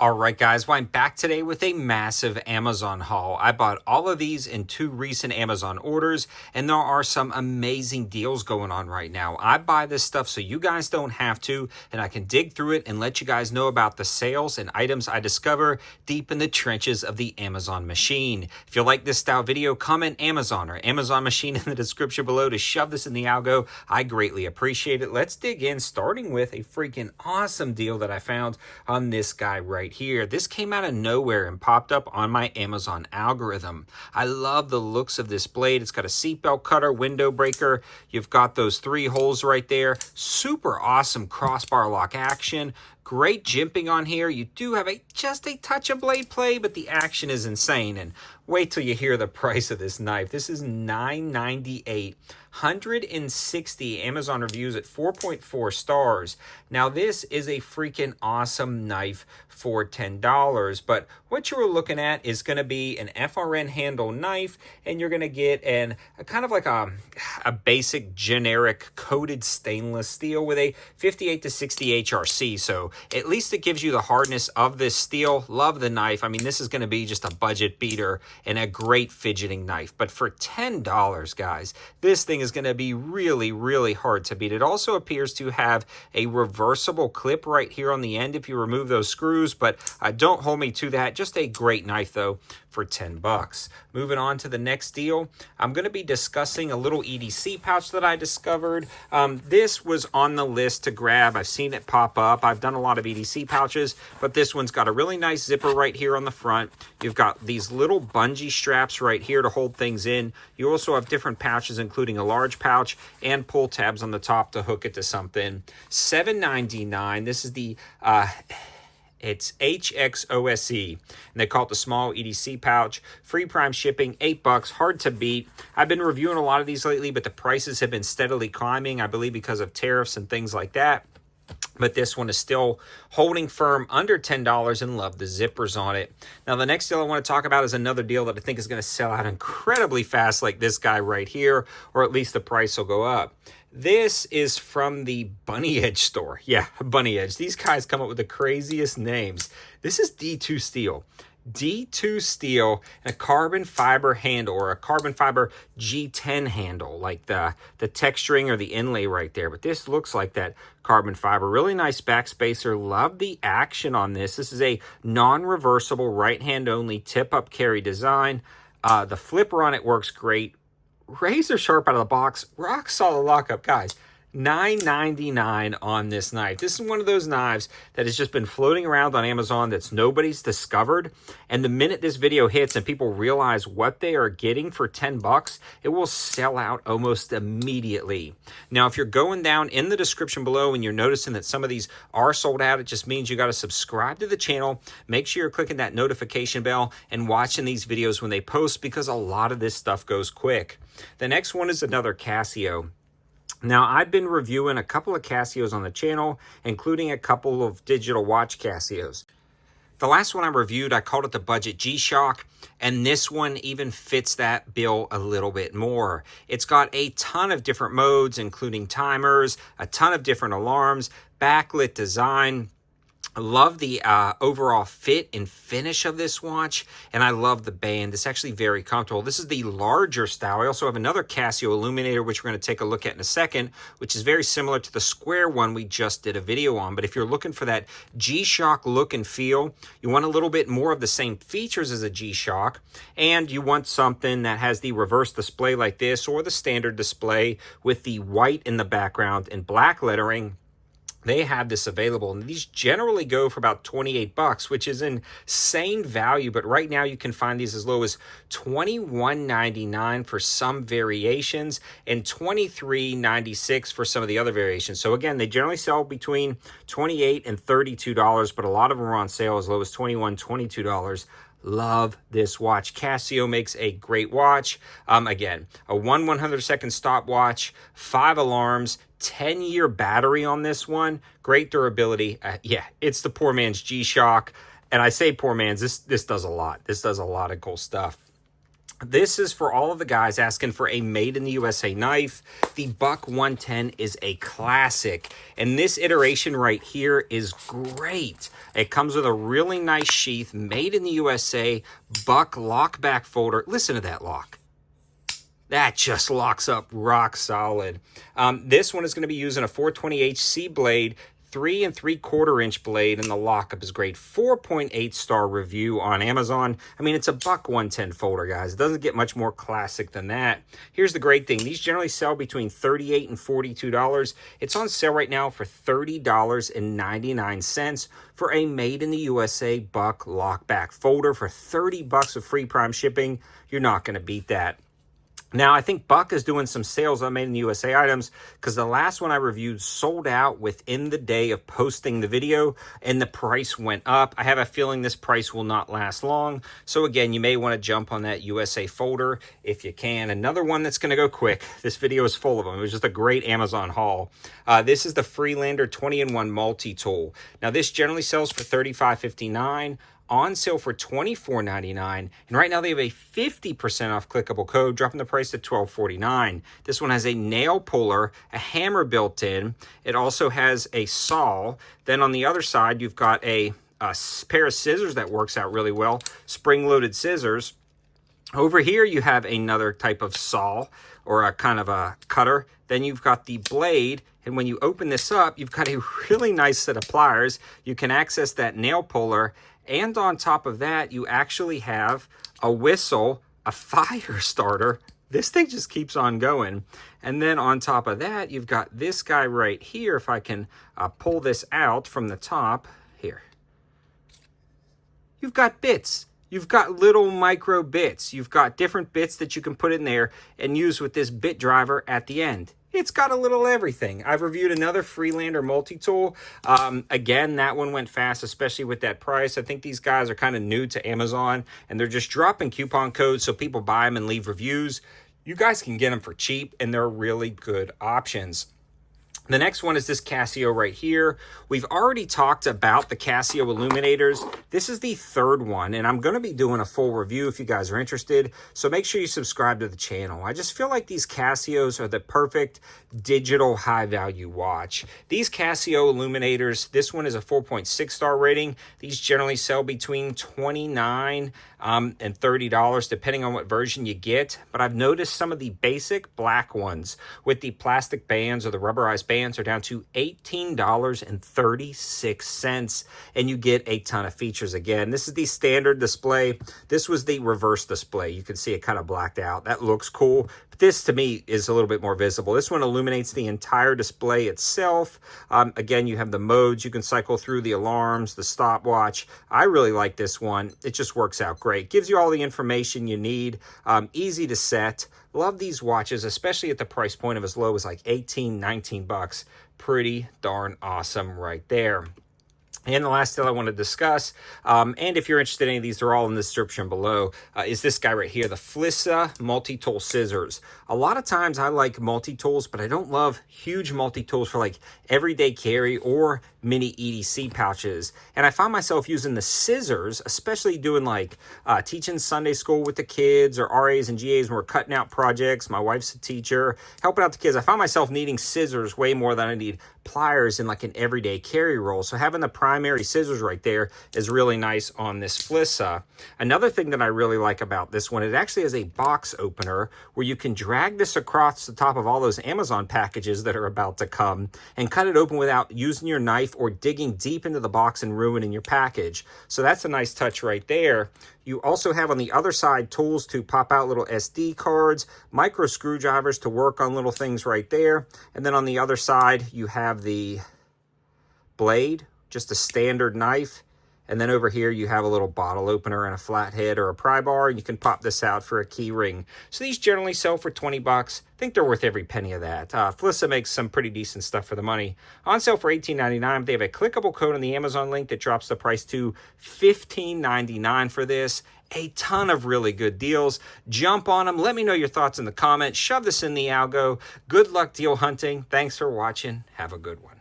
All right, guys, well, I'm back today with a massive Amazon haul. I bought all of these in 2 recent Amazon orders, and there are some amazing deals going on right now. I buy this stuff so you guys don't have to, and I can dig through it and let you guys know about the sales and items I discover deep in the trenches of the Amazon machine. If you like this style video, comment Amazon or Amazon machine in the description below to shove this in the algo. I greatly appreciate it. Let's dig in, starting with a freaking awesome deal that I found on this guy right here. This came out of nowhere and popped up on my Amazon algorithm. I love the looks of this blade. It's got a seatbelt cutter, window breaker. You've got those 3 holes right there. Super awesome crossbar lock action. Great jimping on here. You do have just a touch of blade play, but the action is insane. And wait till you hear the price of this knife. This is $9.98. 160 Amazon reviews at 4.4 stars. Now, this is a freaking awesome knife for $10, but what you were looking at is going to be an FRN handle knife, and you're going to get a kind of like a basic generic coated stainless steel with a 58 to 60 HRC. So at least it gives you the hardness of this steel. Love the knife. I mean, this is going to be just a budget beater and a great fidgeting knife. But for $10, guys, this thing is going to be really, really hard to beat. It also appears to have a reversible clip right here on the end if you remove those screws, but don't hold me to that. Just a great knife, though, for $10. Moving on to the next deal, I'm going to be discussing a little EDC pouch that I discovered. This was on the list to grab. I've seen it pop up. I've done a lot of EDC pouches, but this one's got a really nice zipper right here on the front. You've got these little bungee straps right here to hold things in. You also have different pouches, including a large pouch and pull tabs on the top to hook it to something. $7.99. This is the it's HXOSE, and they call it the small EDC pouch. Free prime shipping, $8, hard to beat. I've been reviewing a lot of these lately, but the prices have been steadily climbing, I believe because of tariffs and things like that. But this one is still holding firm under $10, and love the zippers on it. Now, the next deal I want to talk about is another deal that I think is going to sell out incredibly fast, like this guy right here, or at least the price will go up. This is from the Bunny Edge store. Yeah, Bunny Edge. These guys come up with the craziest names. This is D2 Steel. D2 steel and a carbon fiber handle, or a carbon fiber G10 handle, like the texturing or the inlay right there. But this looks like that carbon fiber. Really nice backspacer. Love the action on this. This is a non-reversible right hand only tip up carry design. The flipper on it works great. Razor sharp out of the box. Rock solid lockup, guys. $9.99 on this knife. This is one of those knives that has just been floating around on Amazon that's nobody's discovered. And the minute this video hits and people realize what they are getting for $10, it will sell out almost immediately. Now, if you're going down in the description below and you're noticing that some of these are sold out, it just means you got to subscribe to the channel. Make sure you're clicking that notification bell and watching these videos when they post, because a lot of this stuff goes quick. The next one is another Casio. Now, I've been reviewing a couple of Casios on the channel, including a couple of digital watch Casios. The last one I reviewed, I called it the Budget G-Shock, and this one even fits that bill a little bit more. It's got a ton of different modes, including timers, a ton of different alarms, backlit design. I love the overall fit and finish of this watch, and I love the band. It's actually very comfortable. This is the larger style. I also have another Casio Illuminator, which we're going to take a look at in a second, which is very similar to the square one we just did a video on. But if you're looking for that G-Shock look and feel, you want a little bit more of the same features as a G-Shock, and you want something that has the reverse display like this, or the standard display with the white in the background and black lettering. They have this available, and these generally go for about $28, which is insane value. But right now you can find these as low as $21.99 for some variations and $23.96 for some of the other variations. So again, they generally sell between $28 and $32, but a lot of them are on sale as low as $21, $22. Love this watch. Casio makes a great watch. Again, a 1/100-second stopwatch, 5 alarms, 10-year battery on this one. Great durability. Yeah, it's the poor man's G-Shock. And I say poor man's, this does a lot. This does a lot of cool stuff. This is for all of the guys asking for a made in the USA knife. The Buck 110 is a classic, and this iteration right here is great. It comes with a really nice sheath, made in the USA, buck lock back folder. Listen to that lock. That just locks up rock solid. This one is going to be using a 420HC blade, 3 3/4 inch blade, and the lockup is great. 4.8 star review on Amazon. I mean, it's a buck 110 folder, guys. It doesn't get much more classic than that. Here's the great thing. These generally sell between $38 and $42. It's on sale right now for $30.99 for a made in the USA buck lockback folder for 30 bucks with free prime shipping. You're not going to beat that. Now, I think Buck is doing some sales on Made in the USA items because the last one I reviewed sold out within the day of posting the video and the price went up. I have a feeling this price will not last long. So again, you may want to jump on that USA folder if you can. Another one that's going to go quick. This video is full of them. It was just a great Amazon haul. This is the Freelander 20-in-1 multi-tool. Now, this generally sells for $35.59. On sale for $24.99, and right now they have a 50% off clickable code, dropping the price to $12.49. This one has a nail puller, a hammer built in. It also has a saw. Then on the other side, you've got a pair of scissors that works out really well, spring-loaded scissors. Over here, you have another type of saw or a kind of a cutter. Then you've got the blade, and when you open this up, you've got a really nice set of pliers. You can access that nail puller. And on top of that, you actually have a whistle, a fire starter. This thing just keeps on going. And then on top of that, you've got this guy right here. If I can pull this out from the top here. You've got bits. You've got little micro bits. You've got different bits that you can put in there and use with this bit driver at the end. It's got a little everything. I've reviewed another Freelander multi-tool. Again, that one went fast, especially with that price. I think these guys are kind of new to Amazon, and they're just dropping coupon codes so people buy them and leave reviews. You guys can get them for cheap, and they're really good options. The next one is this Casio right here. We've already talked about the Casio illuminators. This is the third one, and I'm going to be doing a full review if you guys are interested. So make sure you subscribe to the channel. I just feel like these Casios are the perfect digital high-value watch. These Casio illuminators, this one is a 4.6 star rating. These generally sell between $29 and $30, depending on what version you get. But I've noticed some of the basic black ones with the plastic bands or the rubberized bands are down to $18.36, and you get a ton of features. Again, this is the standard display. This was the reverse display. You can see it kind of blacked out. That looks cool. But this, to me, is a little bit more visible. This one illuminates the entire display itself. Again, you have the modes. You can cycle through the alarms, the stopwatch. I really like this one. It just works out great. Gives you all the information you need. Easy to set. Love these watches, especially at the price point of as low as like 18, 19 bucks. Pretty darn awesome right there. And the last deal I want to discuss, and if you're interested in any of these, they're all in the description below, is this guy right here, the Flissa multi-tool scissors. A lot of times I like multi-tools, but I don't love huge multi-tools for like everyday carry or mini EDC pouches. And I find myself using the scissors, especially doing like teaching Sunday school with the kids or RAs and GAs when we're cutting out projects. My wife's a teacher, helping out the kids. I find myself needing scissors way more than I need pliers in like an everyday carry roll. So having the primary scissors right there is really nice on this Flissa. Another thing that I really like about this one, it actually has a box opener where you can drag this across the top of all those Amazon packages that are about to come and cut it open without using your knife or digging deep into the box and ruining your package. So that's a nice touch right there. You also have on the other side tools to pop out little SD cards, micro screwdrivers to work on little things right there. And then on the other side, you have the blade, just a standard knife. And then over here, you have a little bottle opener and a flathead or a pry bar, and you can pop this out for a key ring. So these generally sell for 20 bucks. I think they're worth every penny of that. Flissa makes some pretty decent stuff for the money. On sale for $18.99. They have a clickable code on the Amazon link that drops the price to $15.99 for this. A ton of really good deals. Jump on them. Let me know your thoughts in the comments. Shove this in the algo. Good luck deal hunting. Thanks for watching. Have a good one.